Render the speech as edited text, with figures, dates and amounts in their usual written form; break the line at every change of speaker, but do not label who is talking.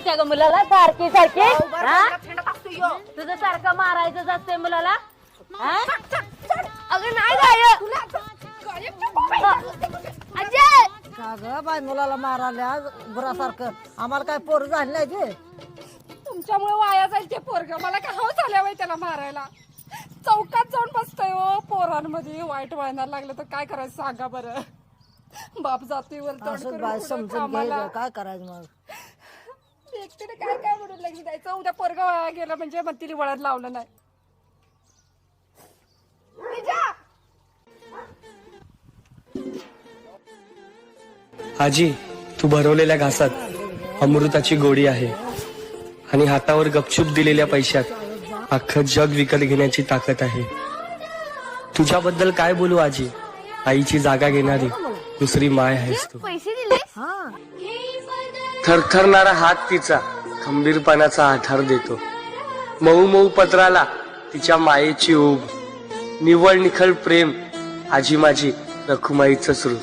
का ग मुलाला सारखी सारखी? तुझं सारखं मारायचंच असते मुलाला.
अगं नाही गायब अजय.
का ग बाय मुलाला मारायला गुरासारखं? आम्हाला काय पोर झाली नाही ते.
तुमच्यामुळे वाया जाईल ते पोरग. मला काय हवं झाल्या बाई त्याला मारायला. चौकात जाऊन बसतय हो पोरांमध्ये. वाईट वळणाला लागलं तर काय करायचं सांगा बरं. बाप जातीवर तोंड
असं
करून
बाय
पुढं
समजून
कामाला.
घ्यायचं, काय करायचं मग?
एकटीने काय काय म्हणून लग्न द्यायचं. उद्या पोरग वाया गेलं म्हणजे मग तिने वळण लावलं नाही.
आजी, तू भरवलेल्या घासात अमृताची गोडी आहे आणि हातावर गपचूप दिलेल्या पैशात अख्खं जग विकत घेण्याची ताकद आहे. तुझ्याबद्दल काय बोलू आजी? आईची जागा घेणारी दुसरी माय आहेस तू.
पैसे दिले.
हा
थरथरणारा हात तिचा खंबीरपणाचा आधार देतो. मऊ मऊ पत्राला तिच्या मायेची ऊब. निव्वळ निखळ प्रेम आजी माझी रखुमाईचं सुरू.